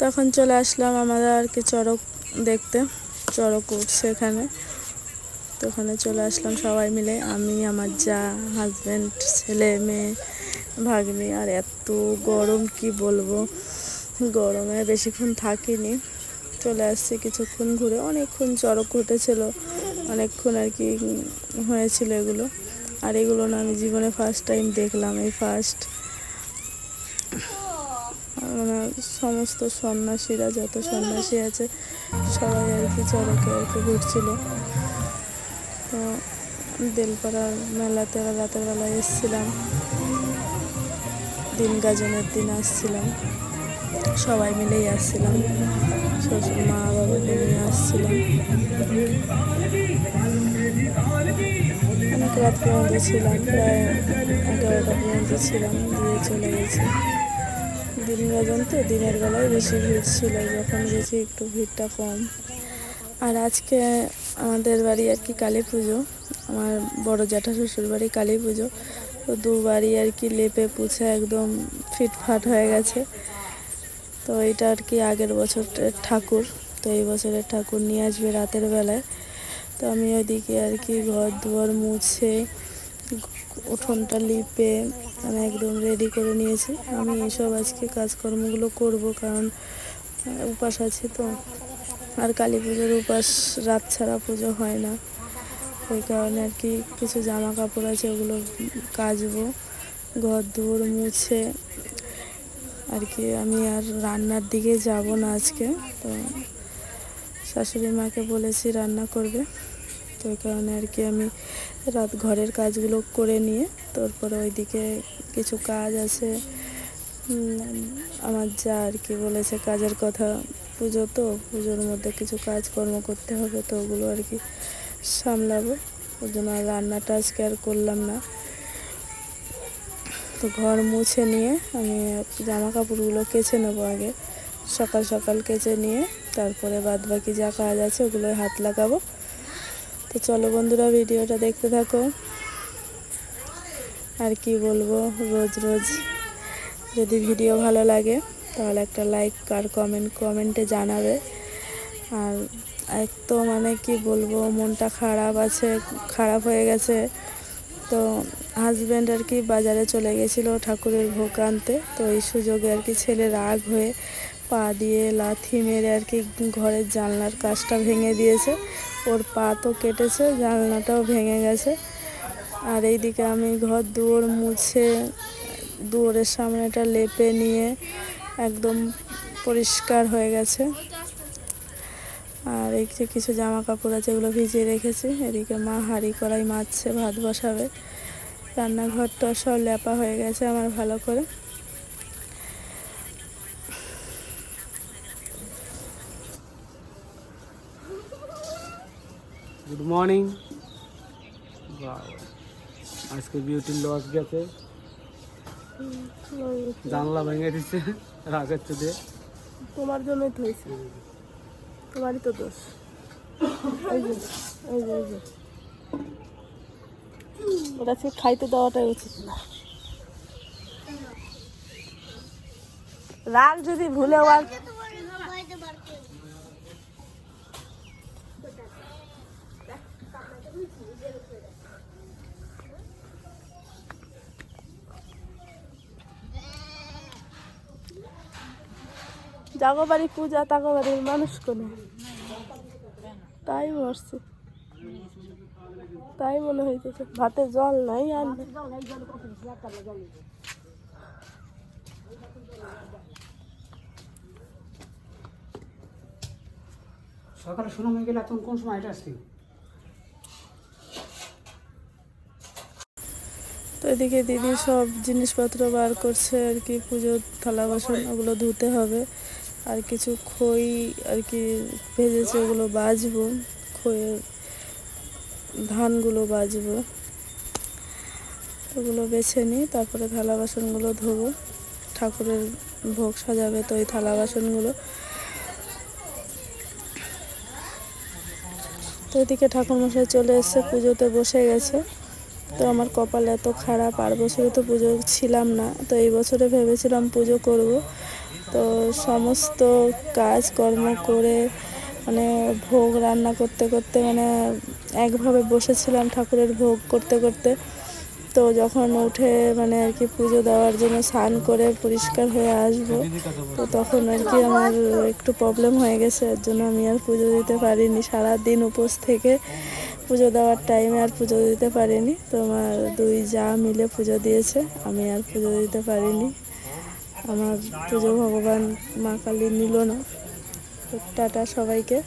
তখন চলে আসলাম আমাদের আর কি চড়ক দেখতে, চড়ক উঠছে এখানে। তো ওখানে চলে আসলাম সবাই মিলে, আমি, আমার যা, হাজব্যান্ড, ছেলে মেয়ে, ভাগ্নি। আর এত গরম কি বলবো, গরমে বেশিক্ষণ থাকিনি, চলে আসছি কিছুক্ষণ ঘুরে। অনেকক্ষণ চড়ক উঠেছিল, অনেকক্ষণ আর কি হয়েছিল এগুলো। আর এগুলো না আমি জীবনে ফার্স্ট টাইম দেখলাম, এই ফার্স্ট। মানে সমস্ত সন্ন্যাসীরা, যত সন্ন্যাসী আছে সবাই আর কি চড়কে আর কি ঘুরছিল। তো বেলপাড়ার মেলাতে রাতের বেলা এসেছিলাম, দিন গাজনের দিন আসছিলাম, সবাই মিলেই আসছিলাম, শ্বশুর মা বাবাকে নিয়ে আসছিলাম। অনেক রাত পর্যন্ত ছিলাম, প্রায় 11টা পর্যন্ত ছিলাম, দিয়ে চলে গেছি। দিন গাজন তো, দিনের বেলায় বেশি ভিড় ছিল, যখন গেছি একটু ভিড়টা কম। আর আজকে আমাদের বাড়ি আর কি কালী পুজো, আমার বড় জ্যাঠা শ্বশুর বাড়ি কালী পুজো। তো দুবারই আর কি লেপে পুছে একদম ফিটফাট হয়ে গেছে। তো এটা আর কি আগের বছরের ঠাকুর, তো এই বছরের ঠাকুর নিয়ে আসবে রাতের বেলায়। তো আমি ওইদিকে আর কি ঘর দুয়ার মুছে উঠোনটা লিপে আমি একদম রেডি করে নিয়েছি। আমি এসব আজকে কাজকর্মগুলো করব, কারণ উপাস আছে তো। আর কালী পুজোর উপাস রাত ছাড়া পুজো হয় না, ওই কারণে আর কি কিছু জামা কাপড় আছে ওগুলো কাচবো, ঘর দুয়ার মুছে আর কি। আমি আর রান্নার দিকে যাব না আজকে, তো শাশুড়ি মাকে বলেছি রান্না করবে, তো ওই কারণে আর কি আমি রাত ঘরের কাজগুলো করে নিয়ে তারপরে ওইদিকে কিছু কাজ আছে। আমার যা আর কি বলেছে কাজের কথা, পুজো তো, পুজোর মধ্যে কিছু কাজকর্ম করতে হবে, তো ওগুলো আর কি সামলাবো। ওই জন্য আর রান্নাটা আজকে আর করলাম না। তো ঘর মুছে নিয়ে আমি জামা কাপড়গুলো কেচে নেবো আগে, সকাল সকাল কেচে নিয়ে তারপরে বাদ বাকি যা কাজ আছে ওগুলো হাত লাগাবো। তো চলো বন্ধুরা, ভিডিওটা দেখতে থাকো। আর কি বলবো, রোজ রোজ যদি ভিডিও ভালো লাগে তাহলে একটা লাইক আর কমেন্টে জানাবে। আর এক তো মানে কি বলবো, মনটা খারাপ আছে, খারাপ হয়ে গেছে। তো হাজব্যান্ড আর কি বাজারে চলে গেছিলো ঠাকুরের ভোগ আনতে, তো এই সুযোগে আর কি ছেলে রাগ হয়ে পা দিয়ে লাথি মেরে আর কি ঘরের জানলার কাচটা ভেঙে দিয়েছে। ওর পা তো কেটেছে, জানলাটাও ভেঙে গেছে। আর এইদিকে আমি ঘর দুয়ার মুছে দুয়ারের সামনেটা লেপে নিয়ে একদম পরিষ্কার হয়ে গেছে। আর এই যে কিছু জামা কাপড় আছে এগুলো ভিজিয়ে রেখেছি। এদিকে মা হাঁড়ি কড়াই মাজছে, ভাত বসাবে। রান্নাঘরটা সব লেপা হয়ে গেছে আমার ভালো করে। Good morning. আজকে বিউটির লস গেছে, জানলা ভেঙে দিচ্ছে রাগের চোদে। তোমার জন্যই তো হয়েছে, তোমারই তো দোষ। এই যে এই যে এই যে ওটা খাইতে দেওয়াটাই উচিত না। রাগ যদি ভুলেও আর জাগো বাড়ি পূজা, তাগো বাড়ির মানুষ কোনে, তাই মরছে, তাই মনে হইতেছে। ভাতে জল নাই আর সকালে শোনা হয়ে গেলে এখন কোন সময় এটা আসছি। তো এদিকে দিদি সব জিনিসপত্র বার করছে আর কি, পুজোর থালা বাসন ওগুলো ধুতে হবে। আর কিছু খই আর কি ভেজেছে, ওগুলো বাজবো, খইয়ের ধানগুলো বাজবো, ওগুলো বেছে নিই, তারপরে থালা বাসনগুলো ধোবো। ঠাকুরের ভোগ সাজাবে, তো এই থালা বাসনগুলো তো এদিকে ঠাকুরমশাই চলে এসে পুজোতে বসে গেছে। তো আমার কপাল এত খারাপ, আর বছরে তো পুজো ছিলাম না, তো এই বছরে ভেবেছিলাম পুজো করব। তো সমস্ত কাজ কর্ম করে মানে ভোগ রান্না করতে করতে মানে একভাবে বসেছিলাম ঠাকুরের ভোগ করতে করতে। তো যখন উঠে মানে আর কি পুজো দেওয়ার জন্য স্নান করে পরিষ্কার হয়ে আসবো, তো তখন আর কি আমার একটু প্রবলেম হয়ে গেছে। এর জন্য আমি আর পুজো দিতে পারিনি, সারাদিন উপোস থেকে পুজো দেওয়ার টাইমে আর পুজো দিতে পারিনি। তো আমার দুই যা মিলে পুজো দিয়েছে, আমি আর পুজো দিতে পারিনি। আমার পুজো ভগবান মা কালী নিল না। তো টাটা সবাইকে।